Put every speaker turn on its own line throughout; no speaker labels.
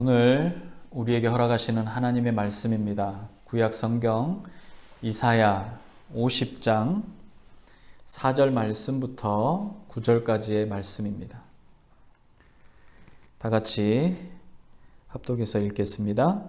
오늘 우리에게 허락하시는 하나님의 말씀입니다. 구약 성경 이사야 50장 4절 말씀부터 9절까지의 말씀입니다. 다 같이 합독해서 읽겠습니다.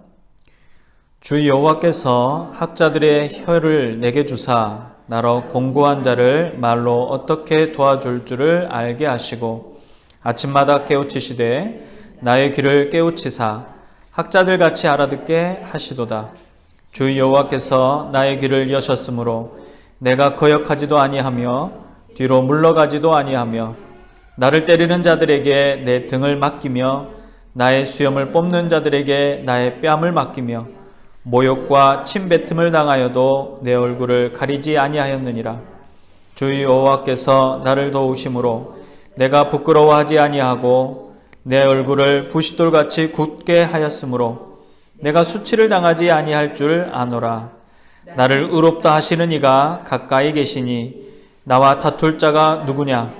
주 여호와께서 학자들의 혀를 내게 주사 나로 공고한 자를 말로 어떻게 도와줄 줄을 알게 하시고 아침마다 깨우치시되 나의 귀를 깨우치사 학자들같이 알아듣게 하시도다. 주 여호와께서 나의 귀를 여셨으므로 내가 거역하지도 아니하며 뒤로 물러가지도 아니하며 나를 때리는 자들에게 내 등을 맡기며 나의 수염을 뽑는 자들에게 나의 뺨을 맡기며 모욕과 침뱉음을 당하여도 내 얼굴을 가리지 아니하였느니라. 주 여호와께서 나를 도우심으로 내가 부끄러워하지 아니하고 내 얼굴을 부싯돌같이 굳게 하였으므로 내가 수치를 당하지 아니할 줄 아노라. 나를 의롭다 하시는 이가 가까이 계시니 나와 다툴 자가 누구냐?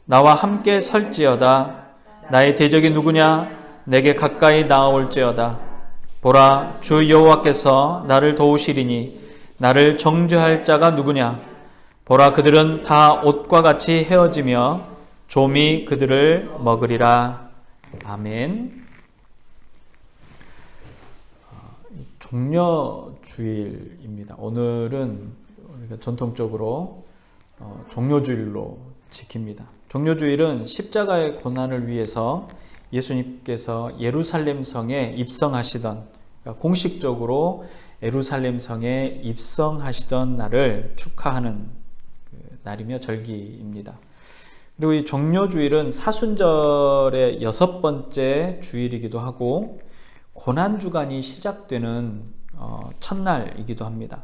나와 함께 설지어다. 나의 대적이 누구냐? 내게 가까이 나아올지어다. 보라, 주 여호와께서 나를 도우시리니 나를 정죄할 자가 누구냐? 보라, 그들은 다 옷과 같이 헤어지며 좀이 그들을 먹으리라. 아멘. 종려주일입니다. 오늘은 우리가 전통적으로 종려주일로 지킵니다. 종려주일은 십자가의 고난을 위해서 예수님께서 예루살렘 성에 입성하시던, 그러니까 공식적으로 예루살렘 성에 입성하시던 날을 축하하는 날이며 절기입니다. 그리고 이 종려주일은 사순절의 6번째 주일이기도 하고 고난주간이 시작되는 첫날이기도 합니다.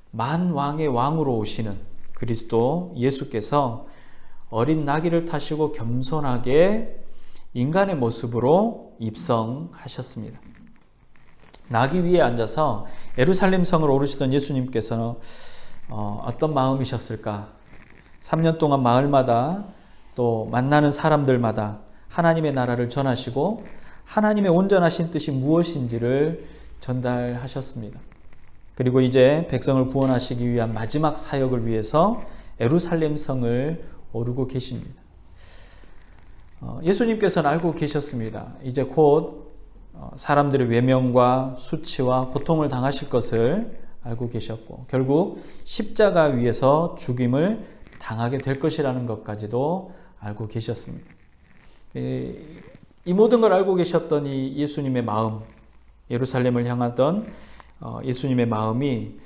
만왕의 왕으로 오시는 그리스도 예수께서 어린 나귀를 타시고 겸손하게 인간의 모습으로 입성하셨습니다. 나귀 위에 앉아서 예루살렘 성을 오르시던 예수님께서는 어떤 마음이셨을까? 3년 동안 마을마다 또 만나는 사람들마다 하나님의 나라를 전하시고 하나님의 온전하신 뜻이 무엇인지를 전달하셨습니다. 그리고 이제 백성을 구원하시기 위한 마지막 사역을 위해서 예루살렘 성을 오르고 계십니다. 예수님께서는 알고 계셨습니다. 이제 곧 사람들의 외면과 수치와 고통을 당하실 것을 알고 계셨고 결국 십자가 위에서 죽임을 당하게 될 것이라는 것까지도 알고 계셨습니다. 이 모든 걸 알고 계셨던 이 예수님의 마음, 예루살렘을 향하던 예수님의 마음이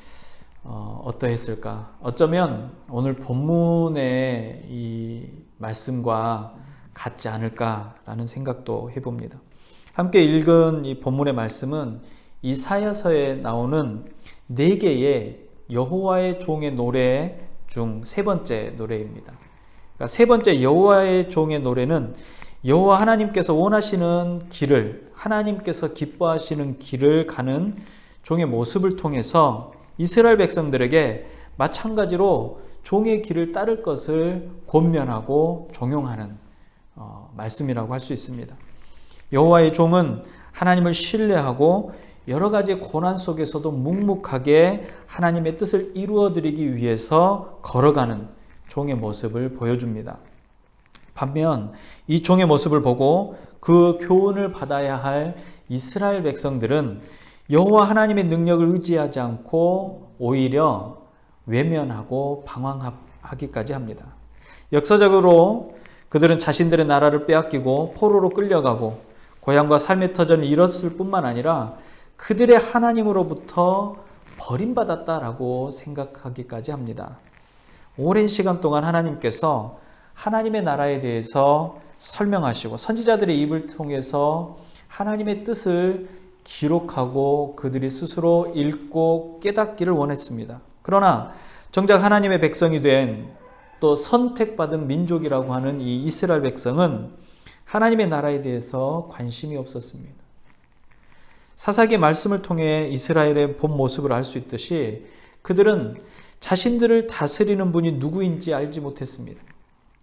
어떠했을까? 어쩌면 오늘 본문의 이 말씀과 같지 않을까라는 생각도 해봅니다. 함께 읽은 이 본문의 말씀은 이사야서에 나오는 4개의 여호와의 종의 노래 중 3번째 노래입니다. 그러니까 3번째 여호와의 종의 노래는 여호와 하나님께서 원하시는 길을, 하나님께서 기뻐하시는 길을 가는 종의 모습을 통해서 이스라엘 백성들에게 마찬가지로 종의 길을 따를 것을 권면하고 종용하는 말씀이라고 할 수 있습니다. 여호와의 종은 하나님을 신뢰하고 여러 가지 고난 속에서도 묵묵하게 하나님의 뜻을 이루어드리기 위해서 걸어가는 종의 모습을 보여줍니다. 반면 이 종의 모습을 보고 그 교훈을 받아야 할 이스라엘 백성들은 여호와 하나님의 능력을 의지하지 않고 오히려 외면하고 방황하기까지 합니다. 역사적으로 그들은 자신들의 나라를 빼앗기고 포로로 끌려가고 고향과 삶의 터전을 잃었을 뿐만 아니라 그들의 하나님으로부터 버림받았다라고 생각하기까지 합니다. 오랜 시간 동안 하나님께서 하나님의 나라에 대해서 설명하시고 선지자들의 입을 통해서 하나님의 뜻을 기록하고 그들이 스스로 읽고 깨닫기를 원했습니다. 그러나 정작 하나님의 백성이 된 또 선택받은 민족이라고 하는 이 이스라엘 백성은 하나님의 나라에 대해서 관심이 없었습니다. 사사기의 말씀을 통해 이스라엘의 본 모습을 알 수 있듯이 그들은 자신들을 다스리는 분이 누구인지 알지 못했습니다.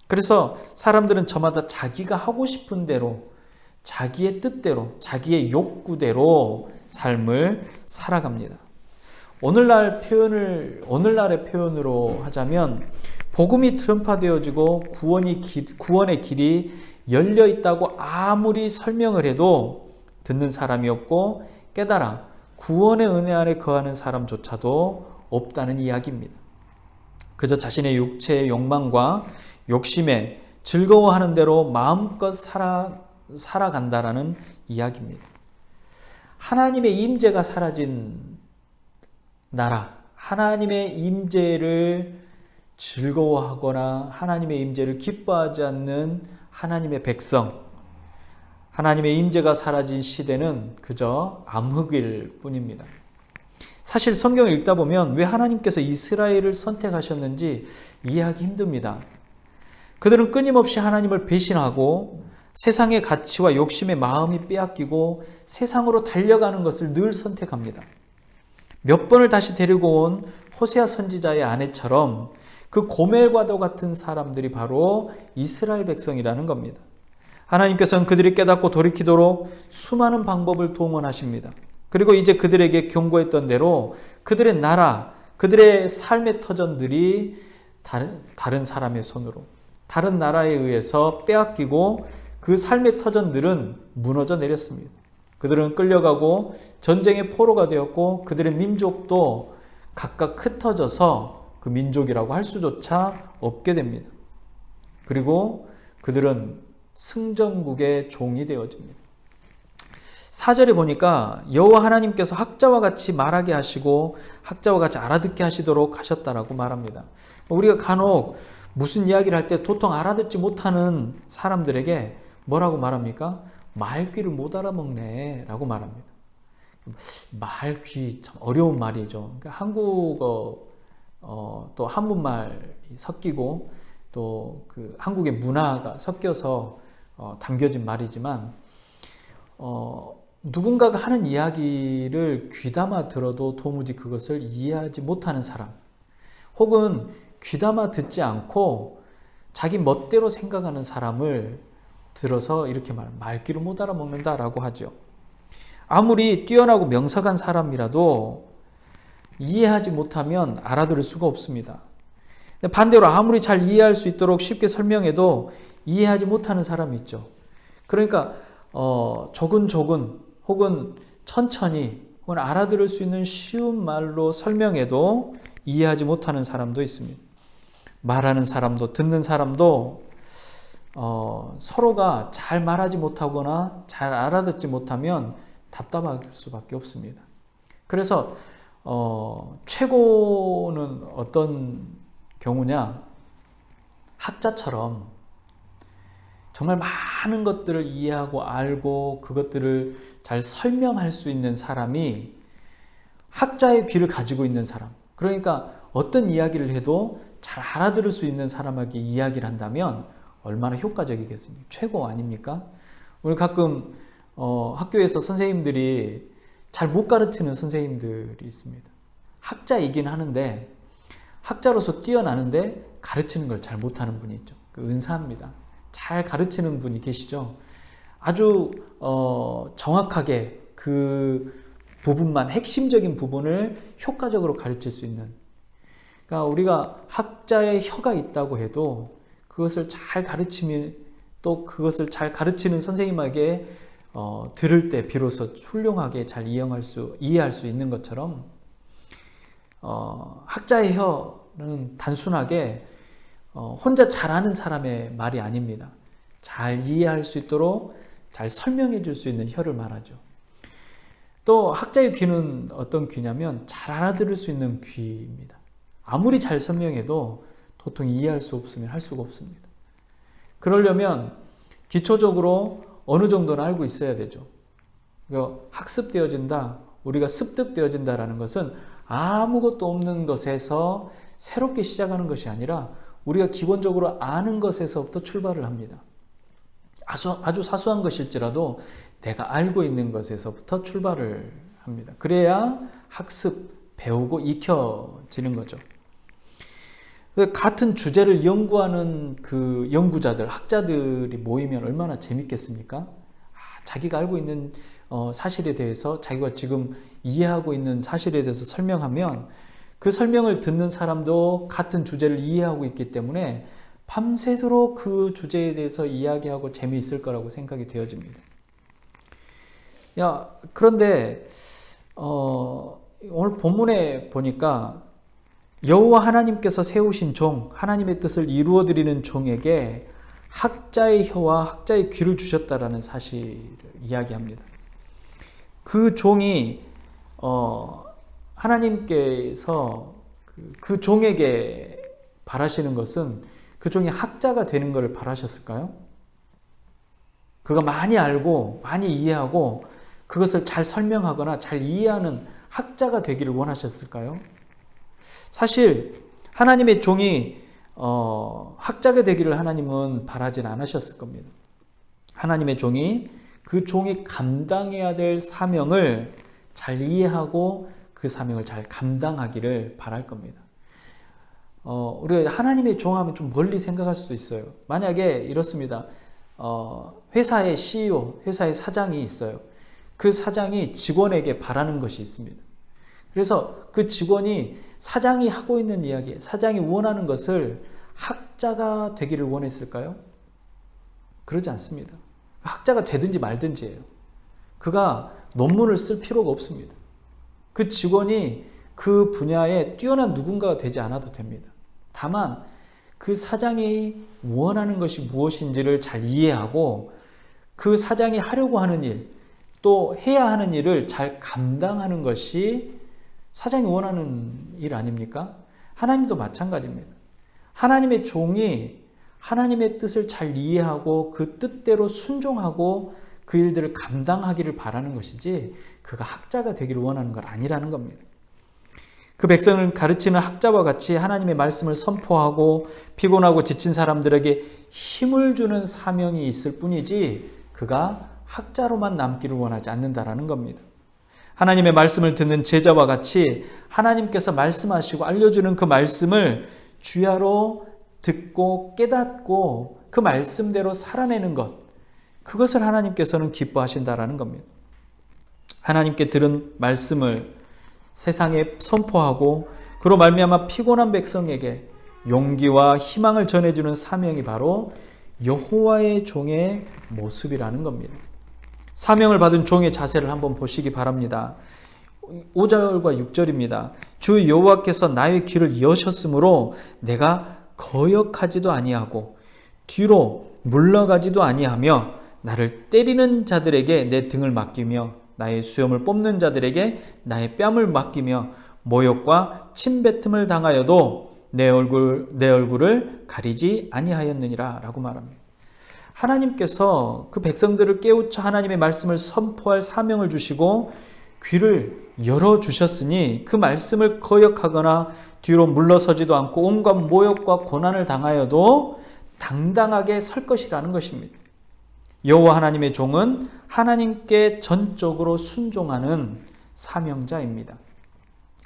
그래서 사람들은 저마다 자기가 하고 싶은 대로 자기의 뜻대로, 자기의 욕구대로 삶을 살아갑니다. 오늘날의 표현으로 하자면 복음이 트럼파되어지고 구원의 길이 열려 있다고 아무리 설명을 해도 듣는 사람이 없고 깨달아 구원의 은혜 안에 거하는 사람조차도 없다는 이야기입니다. 그저 자신의 육체의 욕망과 욕심에 즐거워하는 대로 마음껏 살아간다라는 이야기입니다. 하나님의 임재가 사라진 나라, 하나님의 임재를 즐거워하거나 하나님의 임재를 기뻐하지 않는 하나님의 백성, 하나님의 임재가 사라진 시대는 그저 암흑일 뿐입니다. 사실 성경을 읽다 보면 왜 하나님께서 이스라엘을 선택하셨는지 이해하기 힘듭니다. 그들은 끊임없이 하나님을 배신하고 세상의 가치와 욕심의 마음이 빼앗기고 세상으로 달려가는 것을 늘 선택합니다. 몇 번을 다시 데리고 온 호세아 선지자의 아내처럼 그 고멜과도 같은 사람들이 바로 이스라엘 백성이라는 겁니다. 하나님께서는 그들이 깨닫고 돌이키도록 수많은 방법을 동원하십니다. 그리고 이제 그들에게 경고했던 대로 그들의 나라, 그들의 삶의 터전들이 다른 사람의 손으로, 다른 나라에 의해서 빼앗기고 그 삶의 터전들은 무너져 내렸습니다. 그들은 끌려가고 전쟁의 포로가 되었고 그들의 민족도 각각 흩어져서 그 민족이라고 할 수조차 없게 됩니다. 그리고 그들은 승전국의 종이 되어집니다. 4절에 보니까 여호와 하나님께서 학자와 같이 말하게 하시고 학자와 같이 알아듣게 하시도록 하셨다라고 말합니다. 우리가 간혹 무슨 이야기를 할 때 도통 알아듣지 못하는 사람들에게 뭐라고 말합니까? 말귀를 못 알아먹네 라고 말합니다. 말귀 참 어려운 말이죠. 그러니까 한국어 또 한국말이 섞이고 또 그 한국의 문화가 섞여서 담겨진 말이지만 누군가가 하는 이야기를 귀담아 들어도 도무지 그것을 이해하지 못하는 사람, 혹은 귀담아 듣지 않고 자기 멋대로 생각하는 사람을 들어서 이렇게 말귀를 못 알아먹는다라고 하죠. 아무리 뛰어나고 명석한 사람이라도 이해하지 못하면 알아들을 수가 없습니다. 반대로 아무리 잘 이해할 수 있도록 쉽게 설명해도 이해하지 못하는 사람이 있죠. 그러니까 조근조근 혹은 천천히 혹은 알아들을 수 있는 쉬운 말로 설명해도 이해하지 못하는 사람도 있습니다. 말하는 사람도 듣는 사람도 서로가 잘 말하지 못하거나 잘 알아듣지 못하면 답답할 수밖에 없습니다. 그래서 최고는 어떤 경우냐, 학자처럼 정말 많은 것들을 이해하고 알고 그것들을 잘 설명할 수 있는 사람이 학자의 귀를 가지고 있는 사람, 그러니까 어떤 이야기를 해도 잘 알아들을 수 있는 사람에게 이야기를 한다면 얼마나 효과적이겠습니까? 최고 아닙니까? 우리 가끔 학교에서 선생님들이 잘 못 가르치는 선생님들이 있습니다. 학자이긴 하는데 학자로서 뛰어나는데 가르치는 걸 잘 못하는 분이 있죠. 은사입니다. 잘 가르치는 분이 계시죠. 아주 정확하게 그 부분만, 핵심적인 부분을 효과적으로 가르칠 수 있는, 그러니까 우리가 학자의 혀가 있다고 해도 그것을 잘 가르치면, 또 그것을 잘 가르치는 선생님에게 들을 때 비로소 훌륭하게 잘 이해할 수 있는 것처럼 학자의 혀는 단순하게 혼자 잘하는 사람의 말이 아닙니다. 잘 이해할 수 있도록 잘 설명해 줄 수 있는 혀를 말하죠. 또 학자의 귀는 어떤 귀냐면 잘 알아들을 수 있는 귀입니다. 아무리 잘 설명해도 도통 이해할 수 없으면 할 수가 없습니다. 그러려면 기초적으로 어느 정도는 알고 있어야 되죠. 학습되어진다, 우리가 습득되어진다라는 것은 아무것도 없는 것에서 새롭게 시작하는 것이 아니라 우리가 기본적으로 아는 것에서부터 출발을 합니다. 아주 사소한 것일지라도 내가 알고 있는 것에서부터 출발을 합니다. 그래야 학습, 배우고 익혀지는 거죠. 같은 주제를 연구하는 그 연구자들, 학자들이 모이면 얼마나 재밌겠습니까? 자기가 알고 있는 사실에 대해서, 자기가 지금 이해하고 있는 사실에 대해서 설명하면 그 설명을 듣는 사람도 같은 주제를 이해하고 있기 때문에 밤새도록 그 주제에 대해서 이야기하고 재미있을 거라고 생각이 되어집니다. 그런데 오늘 본문에 보니까 여호와 하나님께서 세우신 종, 하나님의 뜻을 이루어드리는 종에게 학자의 혀와 학자의 귀를 주셨다라는 사실을 이야기합니다. 그 종이 하나님께서 그 종에게 바라시는 것은 그 종이 학자가 되는 것을 바라셨을까요? 그가 많이 알고 많이 이해하고 그것을 잘 설명하거나 잘 이해하는 학자가 되기를 원하셨을까요? 사실 하나님의 종이 학자가 되기를 하나님은 바라진 않으셨을 겁니다. 하나님의 종이 그 종이 감당해야 될 사명을 잘 이해하고 그 사명을 잘 감당하기를 바랄 겁니다. 우리가 하나님의 종하면 좀 멀리 생각할 수도 있어요. 만약에 이렇습니다. 회사의 CEO, 회사의 사장이 있어요. 그 사장이 직원에게 바라는 것이 있습니다. 그래서 그 직원이 사장이 하고 있는 이야기, 사장이 원하는 것을 학자가 되기를 원했을까요? 그러지 않습니다. 학자가 되든지 말든지예요. 그가 논문을 쓸 필요가 없습니다. 그 직원이 그 분야에 뛰어난 누군가가 되지 않아도 됩니다. 다만 그 사장이 원하는 것이 무엇인지를 잘 이해하고 그 사장이 하려고 하는 일, 또 해야 하는 일을 잘 감당하는 것이 사장이 원하는 일 아닙니까? 하나님도 마찬가지입니다. 하나님의 종이 하나님의 뜻을 잘 이해하고 그 뜻대로 순종하고 그 일들을 감당하기를 바라는 것이지 그가 학자가 되기를 원하는 건 아니라는 겁니다. 그 백성을 가르치는 학자와 같이 하나님의 말씀을 선포하고 피곤하고 지친 사람들에게 힘을 주는 사명이 있을 뿐이지 그가 학자로만 남기를 원하지 않는다라는 겁니다. 하나님의 말씀을 듣는 제자와 같이 하나님께서 말씀하시고 알려주는 그 말씀을 주야로 듣고 깨닫고 그 말씀대로 살아내는 것, 그것을 하나님께서는 기뻐하신다라는 겁니다. 하나님께 들은 말씀을 세상에 선포하고 그로 말미암아 피곤한 백성에게 용기와 희망을 전해주는 사명이 바로 여호와의 종의 모습이라는 겁니다. 사명을 받은 종의 자세를 한번 보시기 바랍니다. 5절과 6절입니다. 주 여호와께서 나의 귀를 여셨으므로 내가 거역하지도 아니하고 뒤로 물러가지도 아니하며 나를 때리는 자들에게 내 등을 맡기며 나의 수염을 뽑는 자들에게 나의 뺨을 맡기며 모욕과 침뱉음을 당하여도 내 얼굴을 가리지 아니하였느니라 라고 말합니다. 하나님께서 그 백성들을 깨우쳐 하나님의 말씀을 선포할 사명을 주시고 귀를 열어주셨으니 그 말씀을 거역하거나 뒤로 물러서지도 않고 온갖 모욕과 고난을 당하여도 당당하게 설 것이라는 것입니다. 여호와 하나님의 종은 하나님께 전적으로 순종하는 사명자입니다.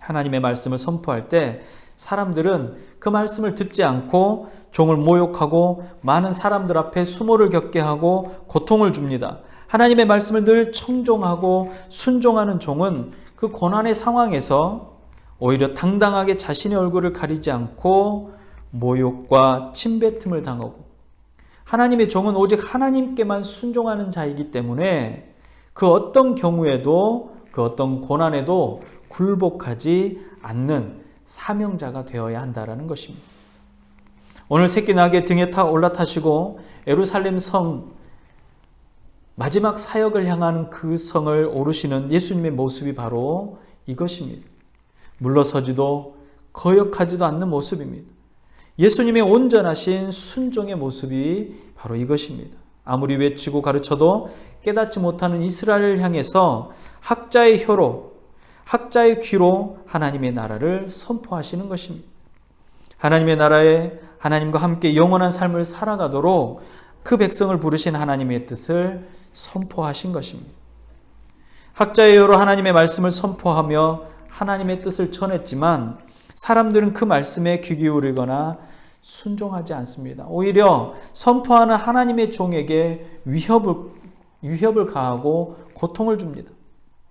하나님의 말씀을 선포할 때 사람들은 그 말씀을 듣지 않고 종을 모욕하고 많은 사람들 앞에 수모를 겪게 하고 고통을 줍니다. 하나님의 말씀을 늘 청종하고 순종하는 종은 그 고난의 상황에서 오히려 당당하게 자신의 얼굴을 가리지 않고 모욕과 침뱉음을 당하고, 하나님의 종은 오직 하나님께만 순종하는 자이기 때문에 그 어떤 경우에도 그 어떤 고난에도 굴복하지 않는 사명자가 되어야 한다는 것입니다. 오늘 새끼 나귀 등에 올라타시고 예루살렘 성 마지막 사역을 향하는 그 성을 오르시는 예수님의 모습이 바로 이것입니다. 물러서지도 거역하지도 않는 모습입니다. 예수님의 온전하신 순종의 모습이 바로 이것입니다. 아무리 외치고 가르쳐도 깨닫지 못하는 이스라엘을 향해서 학자의 혀로, 학자의 귀로 하나님의 나라를 선포하시는 것입니다. 하나님의 나라에 하나님과 함께 영원한 삶을 살아가도록 그 백성을 부르신 하나님의 뜻을 선포하신 것입니다. 학자의 혀로 하나님의 말씀을 선포하며 하나님의 뜻을 전했지만 사람들은 그 말씀에 귀 기울이거나 순종하지 않습니다. 오히려 선포하는 하나님의 종에게 위협을 위협을 가하고 고통을 줍니다.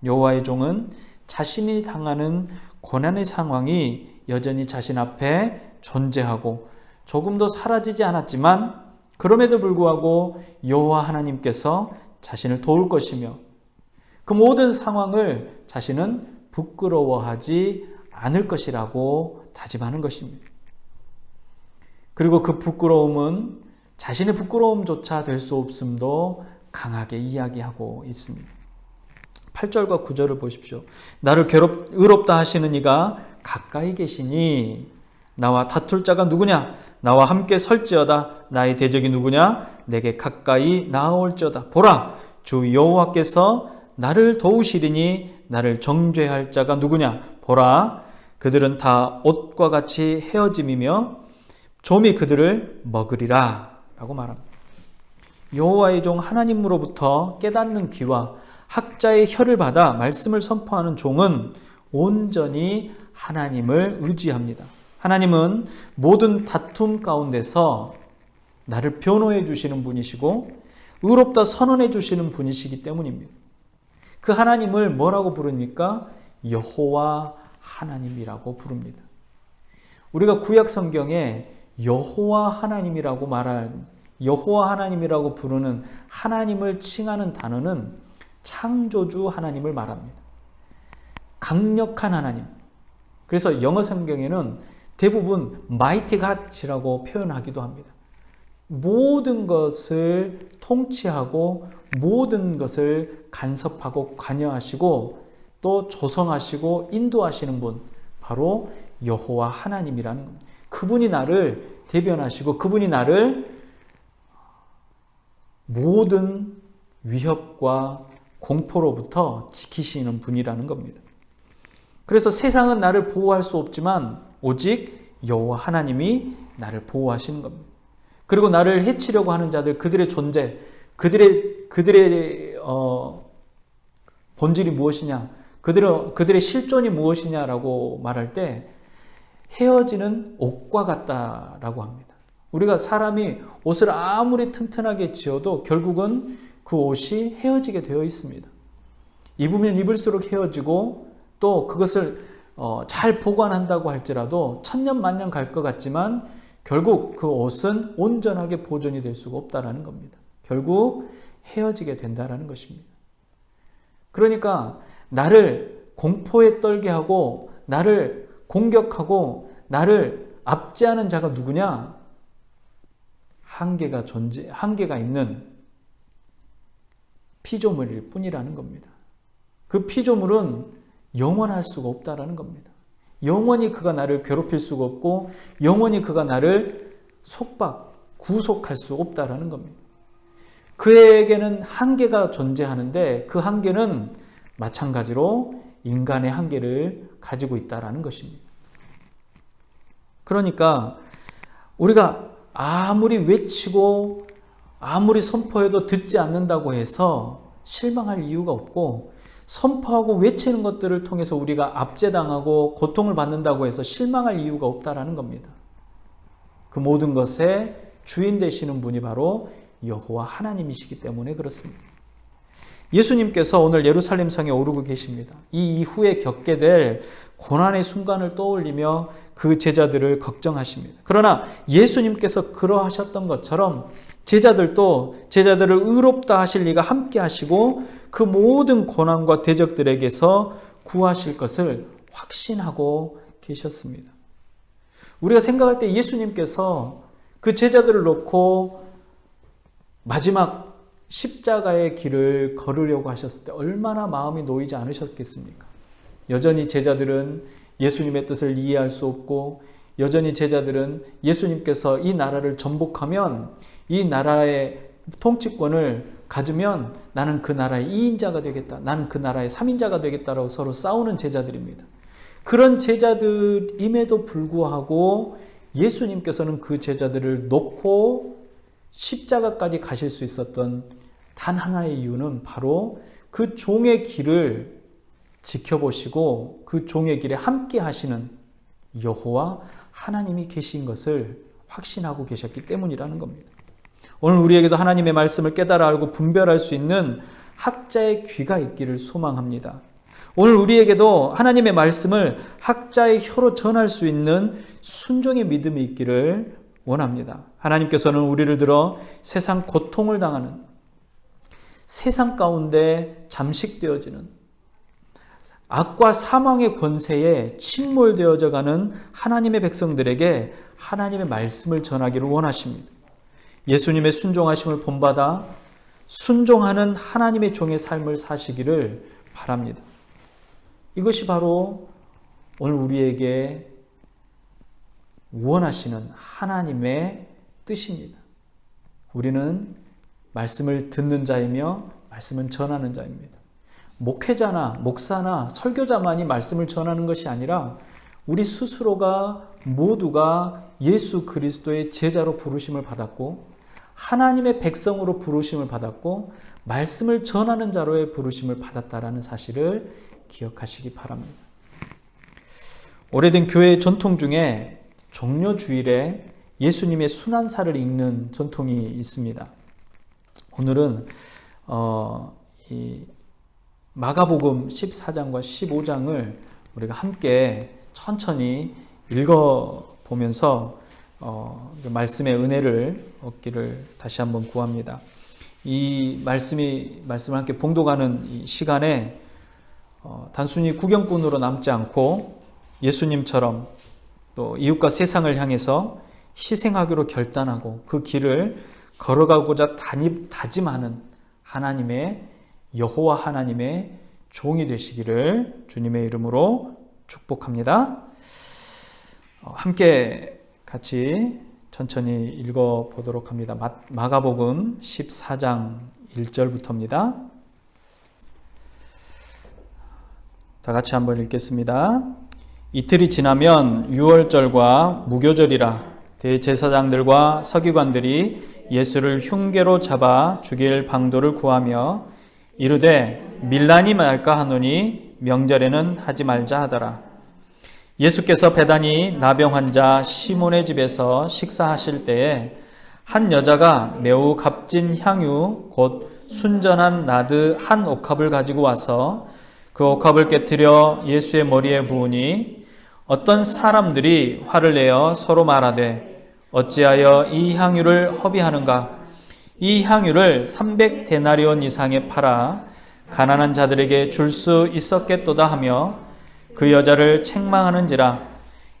여호와의 종은 자신이 당하는 고난의 상황이 여전히 자신 앞에 존재하고 조금도 사라지지 않았지만 그럼에도 불구하고 여호와 하나님께서 자신을 도울 것이며 그 모든 상황을 자신은 부끄러워하지 않을 것이라고 다짐하는 것입니다. 그리고 그 부끄러움은 자신의 부끄러움조차 될 수 없음도 강하게 이야기하고 있습니다. 8절과 9절을 보십시오. 나를 의롭다 하시는 이가 가까이 계시니 나와 다툴 자가 누구냐? 나와 함께 설지어다. 나의 대적이 누구냐? 내게 가까이 나아올지어다. 보라, 주 여호와께서 나를 도우시리니 나를 정죄할 자가 누구냐? 보라, 그들은 다 옷과 같이 헤어짐이며 좀이 그들을 먹으리라 라고 말합니다. 여호와의 종 하나님으로부터 깨닫는 귀와 학자의 혀를 받아 말씀을 선포하는 종은 온전히 하나님을 의지합니다. 하나님은 모든 다툼 가운데서 나를 변호해 주시는 분이시고 의롭다 선언해 주시는 분이시기 때문입니다. 그 하나님을 뭐라고 부릅니까? 여호와 하나님이라고 부릅니다. 우리가 구약 성경에 여호와 하나님이라고 여호와 하나님이라고 부르는 하나님을 칭하는 단어는 창조주 하나님을 말합니다. 강력한 하나님. 그래서 영어 성경에는 대부분 mighty God이라고 표현하기도 합니다. 모든 것을 통치하고 모든 것을 간섭하고 관여하시고 또 조성하시고 인도하시는 분, 바로 여호와 하나님이라는 겁니다. 그분이 나를 대변하시고 그분이 나를 모든 위협과 공포로부터 지키시는 분이라는 겁니다. 그래서 세상은 나를 보호할 수 없지만 오직 여호와 하나님이 나를 보호하시는 겁니다. 그리고 나를 해치려고 하는 자들, 그들의 존재, 그들의 본질이 무엇이냐, 그들의 실존이 무엇이냐라고 말할 때 헤어지는 옷과 같다라고 합니다. 우리가 사람이 옷을 아무리 튼튼하게 지어도 결국은 그 옷이 헤어지게 되어 있습니다. 입으면 입을수록 헤어지고 또 그것을 잘 보관한다고 할지라도 천년 만년 갈 것 같지만 결국 그 옷은 온전하게 보존이 될 수가 없다라는 겁니다. 결국 헤어지게 된다라는 것입니다. 그러니까 나를 공포에 떨게 하고 나를 공격하고 나를 압제하는 자가 누구냐? 한계가 있는 피조물일 뿐이라는 겁니다. 그 피조물은 영원할 수가 없다라는 겁니다. 영원히 그가 나를 괴롭힐 수가 없고 영원히 그가 나를 구속할 수 없다라는 겁니다. 그에게는 한계가 존재하는데 그 한계는 마찬가지로 인간의 한계를 가지고 있다라는 것입니다. 그러니까 우리가 아무리 외치고 아무리 선포해도 듣지 않는다고 해서 실망할 이유가 없고 선포하고 외치는 것들을 통해서 우리가 압제당하고 고통을 받는다고 해서 실망할 이유가 없다라는 겁니다. 그 모든 것의 주인 되시는 분이 바로 여호와 하나님이시기 때문에 그렇습니다. 예수님께서 오늘 예루살렘 성에 오르고 계십니다. 이 이후에 겪게 될 고난의 순간을 떠올리며 그 제자들을 걱정하십니다. 그러나 예수님께서 그러하셨던 것처럼 제자들도 제자들을 의롭다 하실 이가 함께 하시고 그 모든 고난과 대적들에게서 구하실 것을 확신하고 계셨습니다. 우리가 생각할 때 예수님께서 그 제자들을 놓고 마지막 십자가의 길을 걸으려고 하셨을 때 얼마나 마음이 놓이지 않으셨겠습니까? 여전히 제자들은 예수님의 뜻을 이해할 수 없고 여전히 제자들은 예수님께서 이 나라를 전복하면 이 나라의 통치권을 가지면 나는 그 나라의 2인자가 되겠다. 나는 그 나라의 3인자가 되겠다라고 서로 싸우는 제자들입니다. 그런 제자들임에도 불구하고 예수님께서는 그 제자들을 놓고 십자가까지 가실 수 있었던 단 하나의 이유는 바로 그 종의 길을 지켜보시고 그 종의 길에 함께 하시는 여호와 하나님이 계신 것을 확신하고 계셨기 때문이라는 겁니다. 오늘 우리에게도 하나님의 말씀을 깨달아 알고 분별할 수 있는 학자의 귀가 있기를 소망합니다. 오늘 우리에게도 하나님의 말씀을 학자의 혀로 전할 수 있는 순종의 믿음이 있기를 원합니다. 하나님께서는 우리를 들어 세상 고통을 당하는, 세상 가운데 잠식되어지는, 악과 사망의 권세에 침몰되어져 가는 하나님의 백성들에게 하나님의 말씀을 전하기를 원하십니다. 예수님의 순종하심을 본받아 순종하는 하나님의 종의 삶을 사시기를 바랍니다. 이것이 바로 오늘 우리에게 원하시는 하나님의 뜻입니다. 우리는 말씀을 듣는 자이며 말씀을 전하는 자입니다. 목회자나 목사나 설교자만이 말씀을 전하는 것이 아니라 우리 스스로가 모두가 예수 그리스도의 제자로 부르심을 받았고 하나님의 백성으로 부르심을 받았고 말씀을 전하는 자로의 부르심을 받았다라는 사실을 기억하시기 바랍니다. 오래된 교회의 전통 중에 종려주일에 예수님의 순환사를 읽는 전통이 있습니다. 오늘은 이 마가복음 14장과 15장을 우리가 함께 천천히 읽어보면서 말씀의 은혜를 얻기를 다시 한번 구합니다. 이 말씀을 함께 봉독하는 이 시간에 단순히 구경꾼으로 남지 않고 예수님처럼 또 이웃과 세상을 향해서 희생하기로 결단하고 그 길을 걸어가고자 다짐하는 하나님의 여호와 하나님의 종이 되시기를 주님의 이름으로 축복합니다. 함께 같이 천천히 읽어보도록 합니다. 마가복음 14장 1절부터입니다. 다 같이 한번 읽겠습니다. 이틀이 지나면 유월절과 무교절이라 대제사장들과 서기관들이 예수를 흉계로 잡아 죽일 방도를 구하며 이르되 밀란이 말까 하노니 명절에는 하지 말자 하더라. 예수께서 베다니 나병 환자 시몬의 집에서 식사하실 때에 한 여자가 매우 값진 향유 곧 순전한 나드 한 옥합을 가지고 와서 그 옥합을 깨뜨려 예수의 머리에 부으니 어떤 사람들이 화를 내어 서로 말하되 어찌하여 이 향유를 허비하는가? 이 향유를 300데나리온 이상에 팔아 가난한 자들에게 줄 수 있었겠도다 하며 그 여자를 책망하는지라.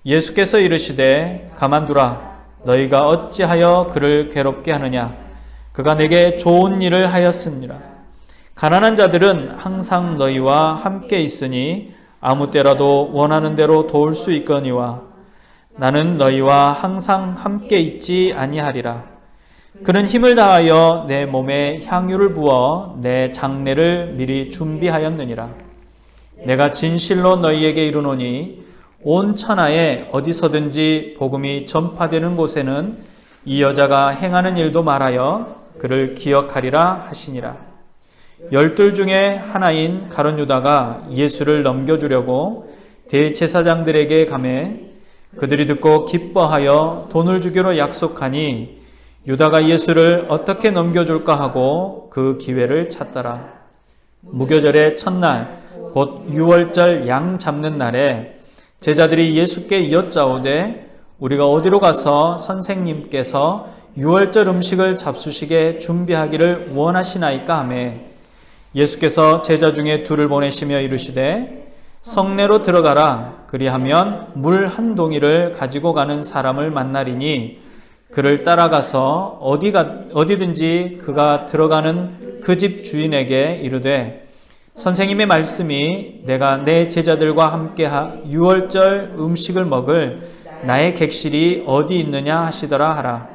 예수께서 이르시되 가만두라. 너희가 어찌하여 그를 괴롭게 하느냐? 그가 내게 좋은 일을 하였습니다. 가난한 자들은 항상 너희와 함께 있으니 아무 때라도 원하는 대로 도울 수 있거니와 나는 너희와 항상 함께 있지 아니하리라. 그는 힘을 다하여 내 몸에 향유를 부어 내 장례를 미리 준비하였느니라. 내가 진실로 너희에게 이르노니 온 천하에 어디서든지 복음이 전파되는 곳에는 이 여자가 행하는 일도 말하여 그를 기억하리라 하시니라. 12 중에 하나인 가룟 유다가 예수를 넘겨주려고 대제사장들에게 가매 그들이 듣고 기뻐하여 돈을 주기로 약속하니 유다가 예수를 어떻게 넘겨줄까 하고 그 기회를 찾더라. 무교절의 첫날 곧 유월절 양 잡는 날에 제자들이 예수께 여짜오되 우리가 어디로 가서 선생님께서 유월절 음식을 잡수시게 준비하기를 원하시나이까 하매 예수께서 제자 중에 둘을 보내시며 이르시되 성내로 들어가라. 그리하면 물 한 동이를 가지고 가는 사람을 만나리니 그를 따라가서 어디든지 그가 들어가는 그 집 주인에게 이르되 선생님의 말씀이 내가 내 제자들과 함께 유월절 음식을 먹을 나의 객실이 어디 있느냐 하시더라 하라.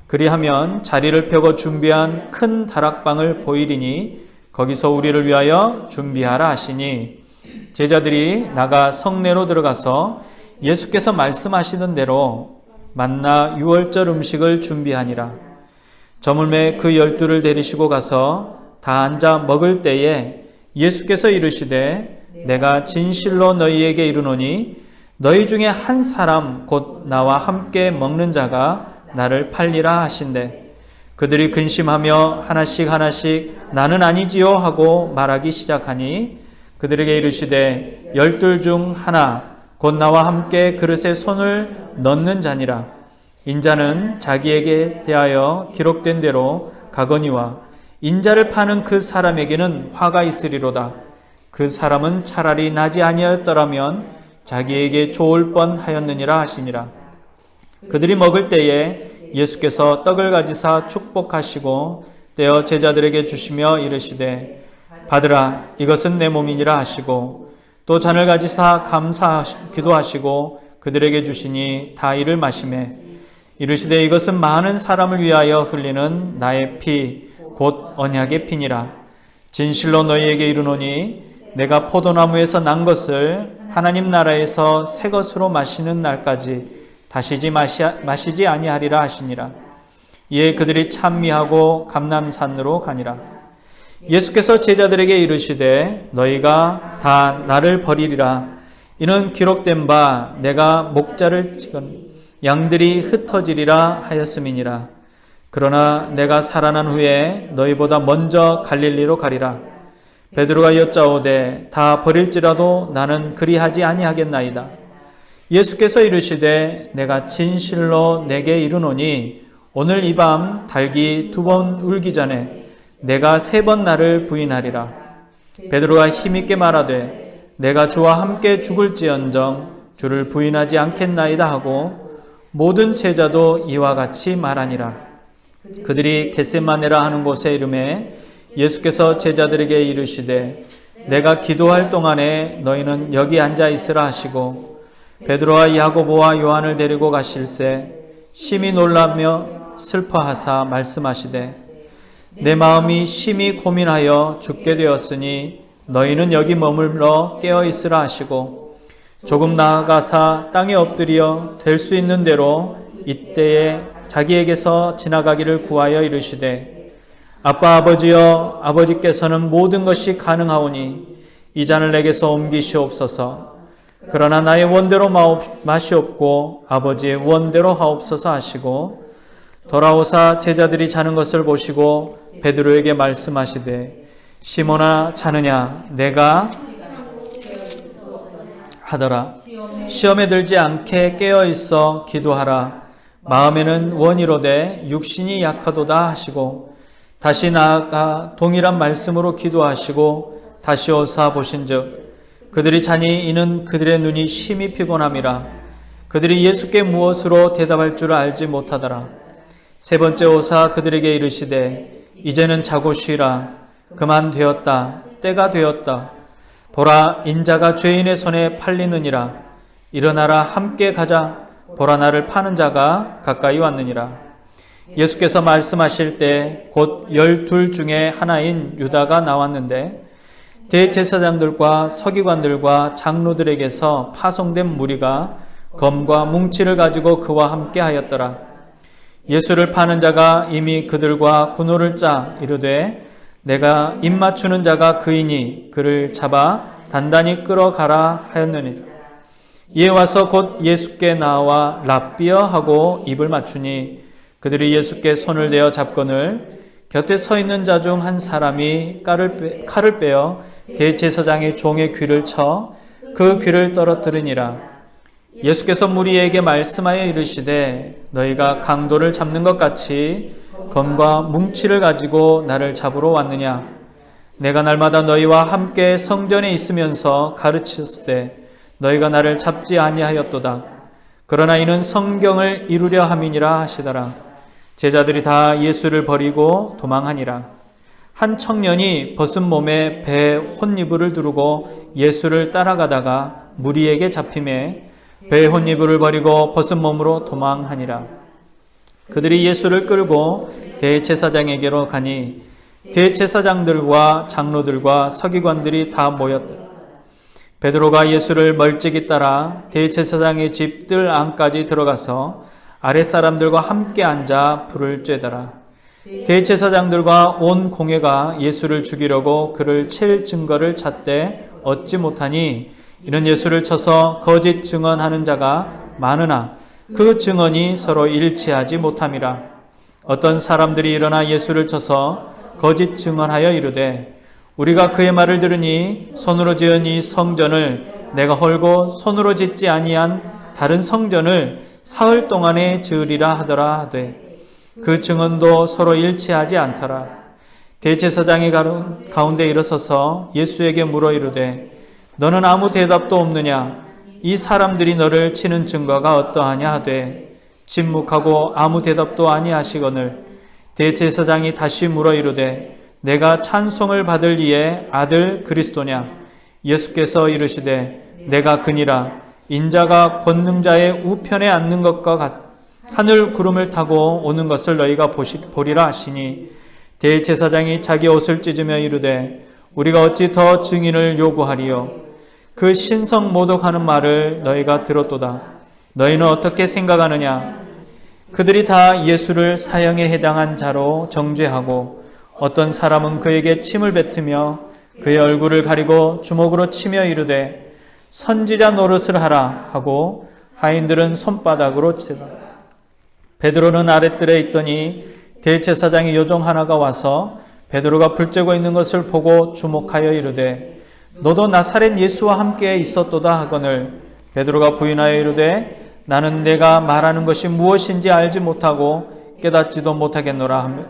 그리하면 자리를 펴고 준비한 큰 다락방을 보이리니 거기서 우리를 위하여 준비하라 하시니 제자들이 나가 성내로 들어가서 예수께서 말씀하시던 대로 만나 유월절 음식을 준비하니라. 저물매 그 12를 데리시고 가서 다 앉아 먹을 때에 예수께서 이르시되 내가 진실로 너희에게 이르노니 너희 중에 한 사람 곧 나와 함께 먹는 자가 나를 팔리라 하신대. 그들이 근심하며 하나씩 하나씩 나는 아니지요 하고 말하기 시작하니 그들에게 이르시되 12 중 하나 곧 나와 함께 그릇에 손을 넣는 자니라. 인자는 자기에게 대하여 기록된 대로 가거니와 인자를 파는 그 사람에게는 화가 있으리로다. 그 사람은 차라리 나지 아니하였더라면 자기에게 좋을 뻔하였느니라 하시니라. 그들이 먹을 때에 예수께서 떡을 가지사 축복하시고 떼어 제자들에게 주시며 이르시되 받으라 이것은 내 몸이니라 하시고 또 잔을 가지사 감사하기도 하시고 그들에게 주시니 다 이를 마시매 이르시되 이것은 많은 사람을 위하여 흘리는 나의 피 곧 언약의 피니라. 진실로 너희에게 이르노니 내가 포도나무에서 난 것을 하나님 나라에서 새 것으로 마시는 날까지 다시지 마시지 아니하리라 하시니라. 이에 그들이 찬미하고 감람산으로 가니라. 예수께서 제자들에게 이르시되 너희가 다 나를 버리리라. 이는 기록된 바 내가 목자를 찍은 양들이 흩어지리라 하였음이니라. 그러나 내가 살아난 후에 너희보다 먼저 갈릴리로 가리라. 베드로가 여짜오되 다 버릴지라도 나는 그리하지 아니하겠나이다. 예수께서 이르시되 내가 진실로 내게 이르노니 오늘 이 밤 닭이 2번 울기 전에 내가 3번 나를 부인하리라. 베드로가 힘있게 말하되 내가 주와 함께 죽을지언정 주를 부인하지 않겠나이다 하고 모든 제자도 이와 같이 말하니라. 그들이 겟세마네라 하는 곳에 이르매 예수께서 제자들에게 이르시되 내가 기도할 동안에 너희는 여기 앉아 있으라 하시고 베드로와 야고보와 요한을 데리고 가실새 심히 놀라며 슬퍼하사 말씀하시되 내 마음이 심히 고민하여 죽게 되었으니 너희는 여기 머물러 깨어 있으라 하시고 조금 나아가사 땅에 엎드려 될 수 있는 대로 이때에 자기에게서 지나가기를 구하여 이르시되 아빠 아버지여 아버지께서는 모든 것이 가능하오니 이 잔을 내게서 옮기시옵소서. 그러나 나의 원대로 마시옵고 아버지의 원대로 하옵소서 하시고 돌아오사 제자들이 자는 것을 보시고 베드로에게 말씀하시되 시몬아 자느냐 내가 하더라. 시험에 들지 않게 깨어있어 기도하라. 마음에는 원이로되 육신이 약하도다 하시고 다시 나아가 동일한 말씀으로 기도하시고 다시 오사 보신즉 그들이 자니 이는 그들의 눈이 심히 피곤함이라. 그들이 예수께 무엇으로 대답할 줄 알지 못하더라. 3번째 오사 그들에게 이르시되 이제는 자고 쉬라. 그만 되었다. 때가 되었다. 보라 인자가 죄인의 손에 팔리느니라. 일어나라 함께 가자. 보라 나를 파는 자가 가까이 왔느니라. 예수께서 말씀하실 때 곧 12 중에 하나인 유다가 나왔는데 대제사장들과 서기관들과 장로들에게서 파송된 무리가 검과 뭉치를 가지고 그와 함께 하였더라. 예수를 파는 자가 이미 그들과 군호를 짜 이르되 내가 입 맞추는 자가 그이니 그를 잡아 단단히 끌어가라 하였느니라. 이에 와서 곧 예수께 나와 랍비어 하고 입을 맞추니 그들이 예수께 손을 대어 잡거늘 곁에 서 있는 자 중 한 사람이 칼을 빼어 대제사장의 종의 귀를 쳐 그 귀를 떨어뜨리니라. 예수께서 무리에게 말씀하여 이르시되 너희가 강도를 잡는 것 같이 검과 뭉치를 가지고 나를 잡으러 왔느냐. 내가 날마다 너희와 함께 성전에 있으면서 가르쳤을 때 너희가 나를 잡지 아니하였도다. 그러나 이는 성경을 이루려 함이니라 하시더라. 제자들이 다 예수를 버리고 도망하니라. 한 청년이 벗은 몸에 배에 혼이불을 두르고 예수를 따라가다가 무리에게 잡힘에 배에 혼이불을 버리고 벗은 몸으로 도망하니라. 그들이 예수를 끌고 대제사장에게로 가니 대제사장들과 장로들과 서기관들이 다 모였더라. 베드로가 예수를 멀찍이 따라 대제사장의 집 뜰 안까지 들어가서 아랫사람들과 함께 앉아 불을 쬐더라. 대제사장들과 온 공회가 예수를 죽이려고 그를 칠 증거를 찾되 얻지 못하니 이는 예수를 쳐서 거짓 증언하는 자가 많으나 그 증언이 서로 일치하지 못함이라. 어떤 사람들이 일어나 예수를 쳐서 거짓 증언하여 이르되 우리가 그의 말을 들으니 손으로 지은 이 성전을 내가 헐고 손으로 짓지 아니한 다른 성전을 사흘 동안에 지으리라 하더라 하되 그 증언도 서로 일치하지 않더라. 대제사장이 가운데 일어서서 예수에게 물어 이르되 너는 아무 대답도 없느냐? 이 사람들이 너를 치는 증거가 어떠하냐 하되 침묵하고 아무 대답도 아니하시거늘 대제사장이 다시 물어 이르되 내가 찬송을 받을 이의 아들 그리스도냐? 예수께서 이르시되 내가 그니라. 인자가 권능자의 우편에 앉는 것과 하늘 구름을 타고 오는 것을 너희가 보리라 하시니 대제사장이 자기 옷을 찢으며 이르되 우리가 어찌 더 증인을 요구하리요? 그 신성 모독하는 말을 너희가 들었도다. 너희는 어떻게 생각하느냐? 그들이 다 예수를 사형에 해당한 자로 정죄하고 어떤 사람은 그에게 침을 뱉으며 그의 얼굴을 가리고 주먹으로 치며 이르되 선지자 노릇을 하라 하고 하인들은 손바닥으로 치라. 베드로는 아랫뜰에 있더니 대제사장의 요종 하나가 와서 베드로가 불 쬐고 있는 것을 보고 주목하여 이르되 너도 나사렛 예수와 함께 있었도다 하거늘 베드로가 부인하여 이르되 나는 내가 말하는 것이 무엇인지 알지 못하고 깨닫지도 못하겠노라 하며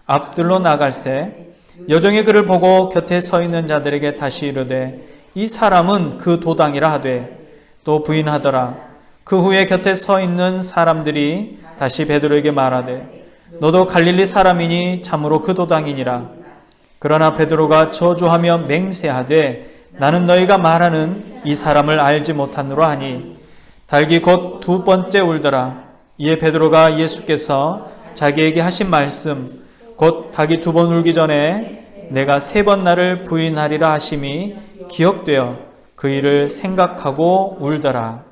앞들로 나갈새 여종이 그를 보고 곁에 서 있는 자들에게 다시 이르되 이 사람은 그 도당이라 하되 또 부인하더라. 그 후에 곁에 서 있는 사람들이 다시 베드로에게 말하되 너도 갈릴리 사람이니 참으로 그 도당이니라. 그러나 베드로가 저주하며 맹세하되 나는 너희가 말하는 이 사람을 알지 못하노라 하니 닭이 곧 두 번째 울더라. 이에 베드로가 예수께서 자기에게 하신 말씀 곧 닭이 두 번 울기 전에 내가 세 번 나를 부인하리라 하심이 기억되어 그 일을 생각하고 울더라.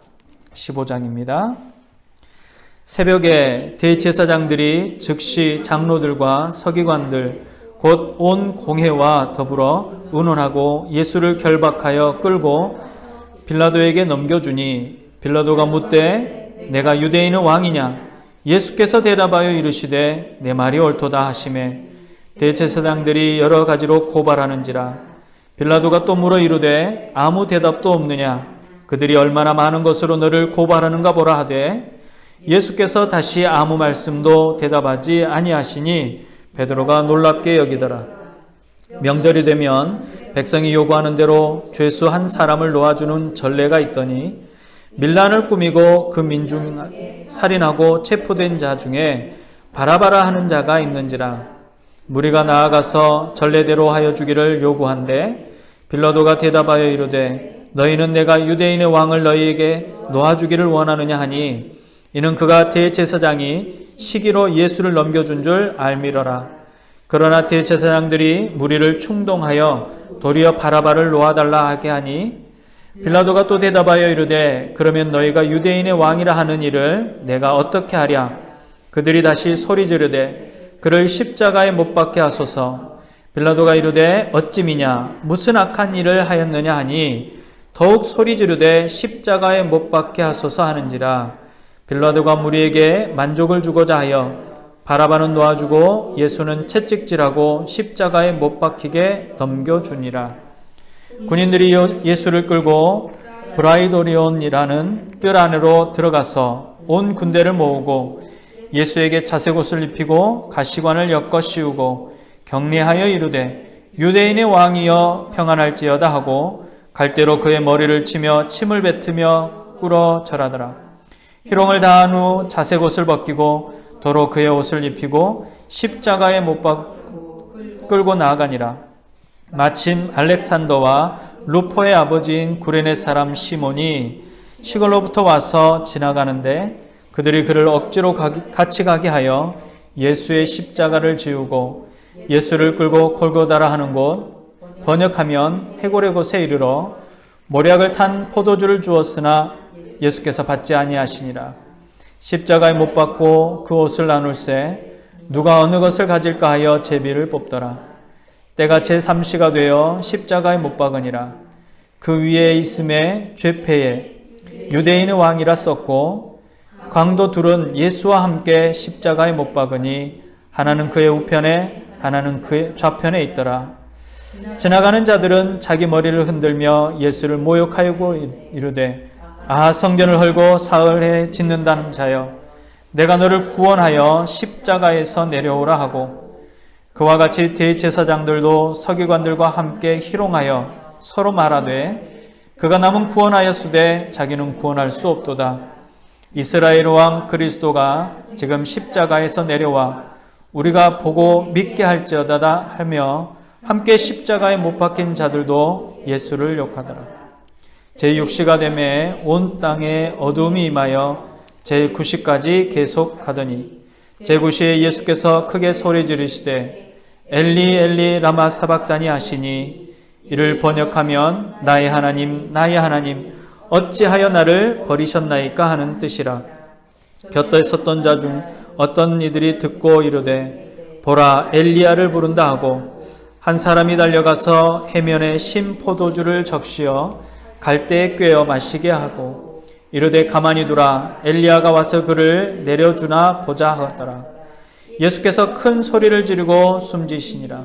15장입니다. 새벽에 대제사장들이 즉시 장로들과 서기관들 곧 온 공회와 더불어 의논하고 예수를 결박하여 끌고 빌라도에게 넘겨주니 빌라도가 묻되 내가 유대인의 왕이냐? 예수께서 대답하여 이르시되 내 말이 옳도다 하시매 대제사장들이 여러 가지로 고발하는지라. 빌라도가 또 물어 이르되 아무 대답도 없느냐? 그들이 얼마나 많은 것으로 너를 고발하는가 보라 하되 예수께서 다시 아무 말씀도 대답하지 아니하시니 베드로가 놀랍게 여기더라. 명절이 되면 백성이 요구하는 대로 죄수 한 사람을 놓아주는 전례가 있더니 밀란을 꾸미고 그 민중 살인하고 체포된 자 중에 바라바라 하는 자가 있는지라. 무리가 나아가서 전례대로 하여 주기를 요구한데 빌라도가 대답하여 이르되 너희는 내가 유대인의 왕을 너희에게 놓아주기를 원하느냐 하니 이는 그가 대제사장이 시기로 예수를 넘겨준 줄 알미러라. 그러나 대제사장들이 무리를 충동하여 도리어 바라바를 놓아달라 하게 하니 빌라도가 또 대답하여 이르되 그러면 너희가 유대인의 왕이라 하는 일을 내가 어떻게 하랴? 그들이 다시 소리 지르되 그를 십자가에 못 박게 하소서. 빌라도가 이르되 어찌미냐 무슨 악한 일을 하였느냐 하니 더욱 소리 지르되 십자가에 못 박게 하소서 하는지라. 빌라도가 무리에게 만족을 주고자 하여 바라바는 놓아주고 예수는 채찍질하고 십자가에 못 박히게 넘겨주니라. 군인들이 예수를 끌고 브라이도리온이라는 뜰 안으로 들어가서 온 군대를 모으고 예수에게 자색옷을 입히고 가시관을 엮어 씌우고 격리하여 이르되 유대인의 왕이여 평안할지어다 하고 갈대로 그의 머리를 치며 침을 뱉으며 꿇어 절하더라. 희롱을 다한 후 자색옷을 벗기고 도로 그의 옷을 입히고 십자가에 못 박고 끌고 나아가니라. 마침 알렉산더와 루포의 아버지인 구레네 사람 시몬이 시골로부터 와서 지나가는데 그들이 그를 억지로 같이 가게 하여 예수의 십자가를 지우고 예수를 끌고 골고다라 하는 곳 번역하면 해골의 곳에 이르러 모략을 탄 포도주를 주었으나 예수께서 받지 아니하시니라. 십자가에 못 박고 그 옷을 나눌새 누가 어느 것을 가질까 하여 제비를 뽑더라. 때가 제3시가 되어 십자가에 못 박으니라. 그 위에 있음에 죄패에 유대인의 왕이라 썼고 강도 둘은 예수와 함께 십자가에 못 박으니 하나는 그의 우편에 하나는 그의 좌편에 있더라. 지나가는 자들은 자기 머리를 흔들며 예수를 모욕하고 이르되 성전을 헐고 사흘에 짓는다는 자여, 내가 너를 구원하여 십자가에서 내려오라 하고, 그와 같이 대제사장들도 서기관들과 함께 희롱하여 서로 말하되 그가 남은 구원하였으되 자기는 구원할 수 없도다. 이스라엘 왕 그리스도가 지금 십자가에서 내려와 우리가 보고 믿게 할지어다 하며 함께 십자가에 못 박힌 자들도 예수를 욕하더라. 제6시가 되매 온 땅에 어두움이 임하여 제9시까지 계속하더니 제9시에 예수께서 크게 소리 지르시되 엘리 엘리 라마 사박다니 하시니, 이를 번역하면 나의 하나님 나의 하나님 어찌하여 나를 버리셨나이까 하는 뜻이라. 곁에 섰던 자 중 어떤 이들이 듣고 이르되 보라 엘리야를 부른다 하고, 한 사람이 달려가서 해면에 신 포도주를 적시어 갈대에 꿰어 마시게 하고 이르되 가만히 두라, 엘리야가 와서 그를 내려주나 보자 하더라. 예수께서 큰 소리를 지르고 숨지시니라.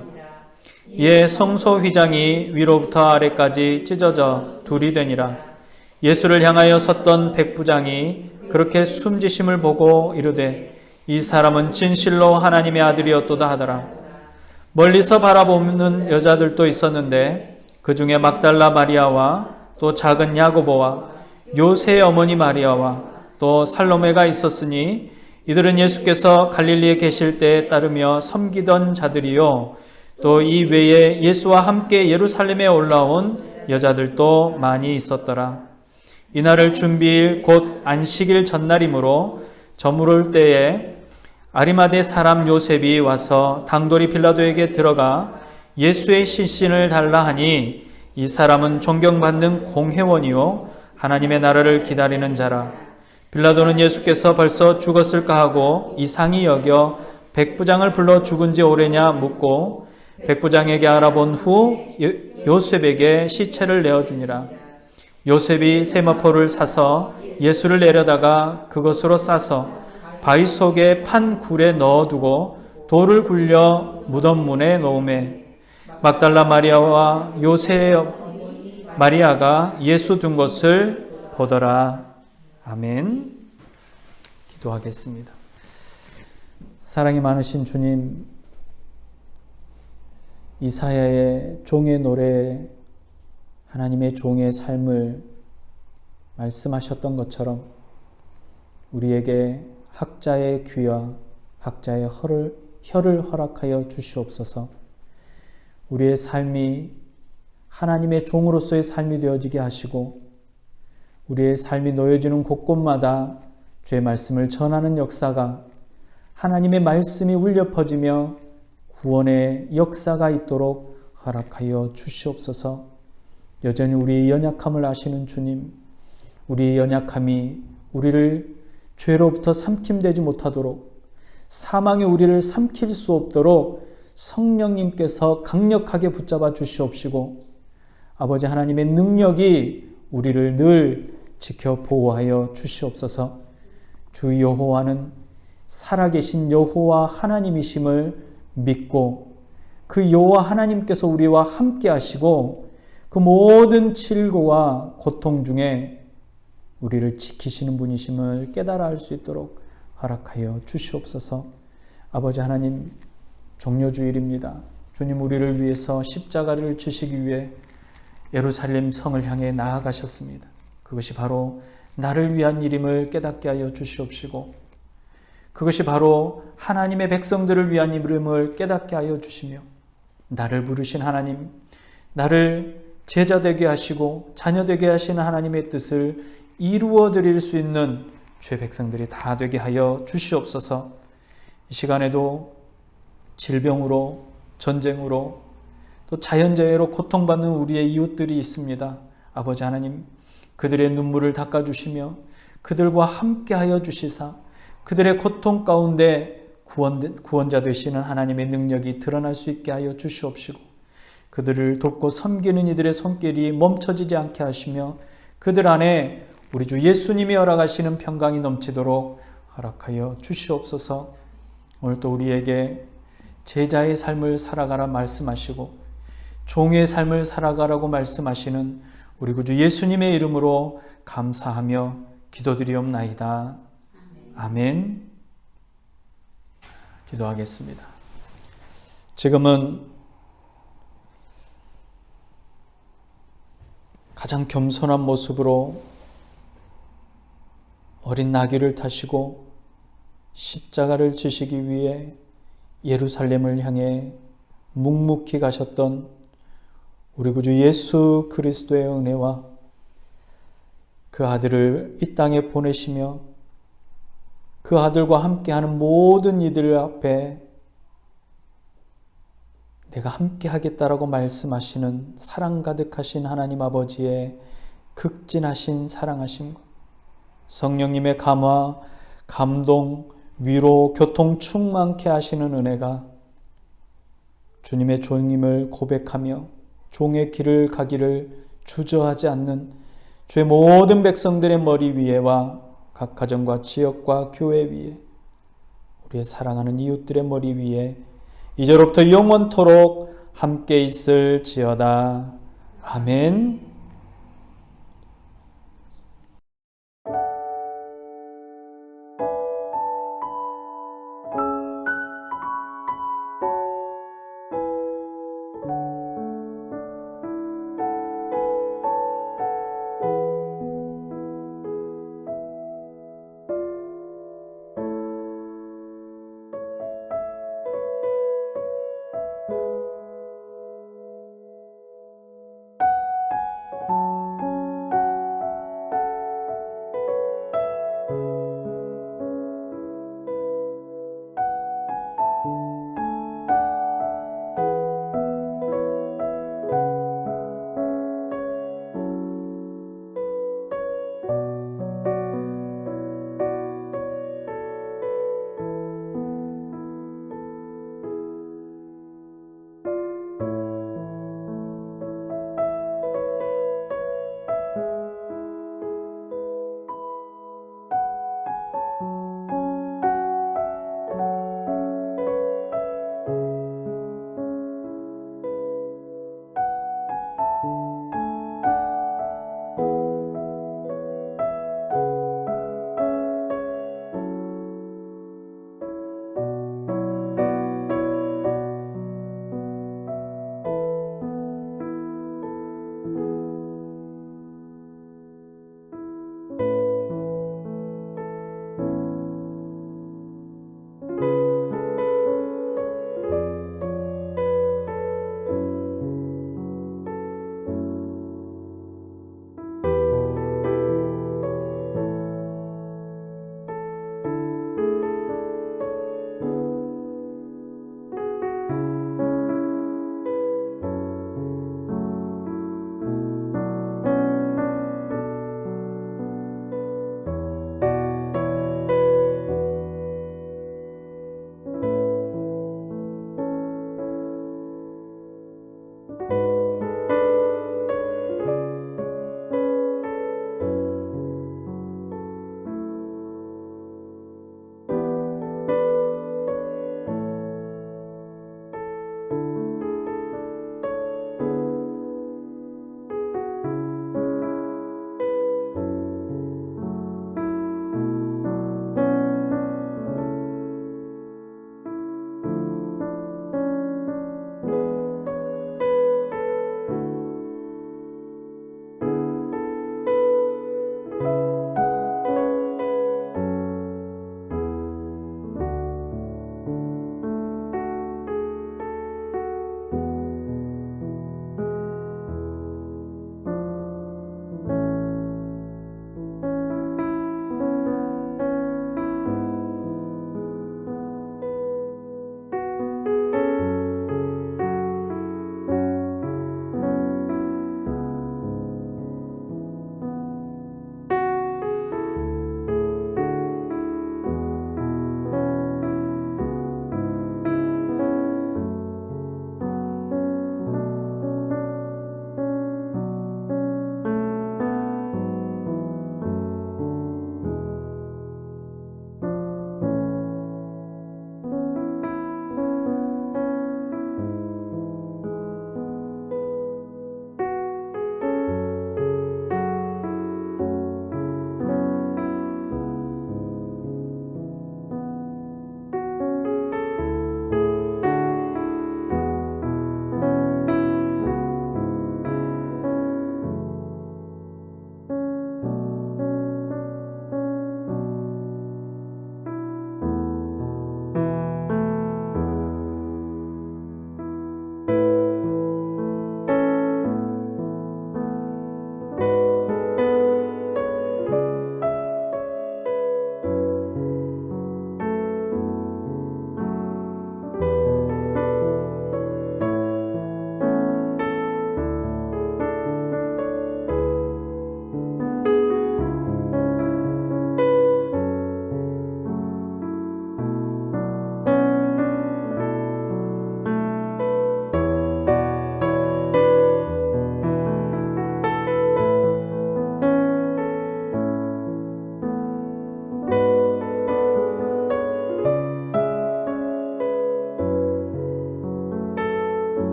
이에 성소 휘장이 위로부터 아래까지 찢어져 둘이 되니라. 예수를 향하여 섰던 백부장이 그렇게 숨지심을 보고 이르되 이 사람은 진실로 하나님의 아들이었도다 하더라. 멀리서 바라보는 여자들도 있었는데 그 중에 막달라 마리아와 또 작은 야고보와 요새의 어머니 마리아와 또 살로메가 있었으니, 이들은 예수께서 갈릴리에 계실 때에 따르며 섬기던 자들이요 또 이 외에 예수와 함께 예루살렘에 올라온 여자들도 많이 있었더라. 이날을 준비일 곧 안식일 전날이므로 저물을 때에 아리마대 사람 요셉이 와서 당돌이 빌라도에게 들어가 예수의 시신을 달라 하니, 이 사람은 존경받는 공회원이요 하나님의 나라를 기다리는 자라. 빌라도는 예수께서 벌써 죽었을까 하고 이상히 여겨 백부장을 불러 죽은 지 오래냐 묻고, 백부장에게 알아본 후 요셉에게 시체를 내어주니라. 요셉이 세마포를 사서 예수를 내려다가 그것으로 싸서 바위 속에 판 굴에 넣어두고 돌을 굴려 무덤 문에 놓으매, 막달라 마리아와 요새의 마리아가 예수 둔 것을 보더라. 아멘. 기도하겠습니다. 사랑이 많으신 주님, 이사야의 종의 노래, 하나님의 종의 삶을 말씀하셨던 것처럼 우리에게 학자의 귀와 학자의 혀를 허락하여 주시옵소서. 우리의 삶이 하나님의 종으로서의 삶이 되어지게 하시고, 우리의 삶이 놓여지는 곳곳마다 주의 말씀을 전하는 역사가, 하나님의 말씀이 울려 퍼지며 구원의 역사가 있도록 허락하여 주시옵소서. 여전히 우리의 연약함을 아시는 주님, 우리의 연약함이 우리를 죄로부터 삼킴되지 못하도록, 사망이 우리를 삼킬 수 없도록 성령님께서 강력하게 붙잡아 주시옵시고, 아버지 하나님의 능력이 우리를 늘 지켜 보호하여 주시옵소서. 주 여호와는 살아계신 여호와 하나님이심을 믿고, 그 여호와 하나님께서 우리와 함께 하시고 그 모든 질고와 고통 중에 우리를 지키시는 분이심을 깨달아 알 수 있도록 허락하여 주시옵소서. 아버지 하나님, 종려주일입니다. 주님, 우리를 위해서 십자가를 지시기 위해 예루살렘 성을 향해 나아가셨습니다. 그것이 바로 나를 위한 일임을 깨닫게 하여 주시옵시고, 그것이 바로 하나님의 백성들을 위한 일임을 깨닫게 하여 주시며, 나를 부르신 하나님, 나를 제자 되게 하시고 자녀 되게 하시는 하나님의 뜻을 이루어 드릴 수 있는 주의 백성들이 다 되게 하여 주시옵소서. 이 시간에도 질병으로, 전쟁으로, 또 자연재해로 고통받는 우리의 이웃들이 있습니다. 아버지 하나님, 그들의 눈물을 닦아주시며 그들과 함께하여 주시사 그들의 고통 가운데 구원자 되시는 하나님의 능력이 드러날 수 있게 하여 주시옵시고, 그들을 돕고 섬기는 이들의 손길이 멈춰지지 않게 하시며 그들 안에 우리 주 예수님이 허락하시는 평강이 넘치도록 허락하여 주시옵소서. 오늘 또 우리에게 제자의 삶을 살아가라 말씀하시고 종의 삶을 살아가라고 말씀하시는 우리 구주 예수님의 이름으로 감사하며 기도드리옵나이다. 아멘. 기도하겠습니다. 지금은 가장 겸손한 모습으로 어린 나귀를 타시고 십자가를 지시기 위해 예루살렘을 향해 묵묵히 가셨던 우리 구주 예수 그리스도의 은혜와 그 아들을 이 땅에 보내시며 그 아들과 함께하는 모든 이들 앞에 내가 함께 하겠다라고 말씀하시는 사랑 가득하신 하나님 아버지의 극진하신 사랑하심과 성령님의 감화, 감동, 위로, 교통 충만케 하시는 은혜가 주님의 종임을 고백하며 종의 길을 가기를 주저하지 않는 주의 모든 백성들의 머리 위에와 각 가정과 지역과 교회 위에 우리의 사랑하는 이웃들의 머리 위에 이제로부터 영원토록 함께 있을지어다. 아멘.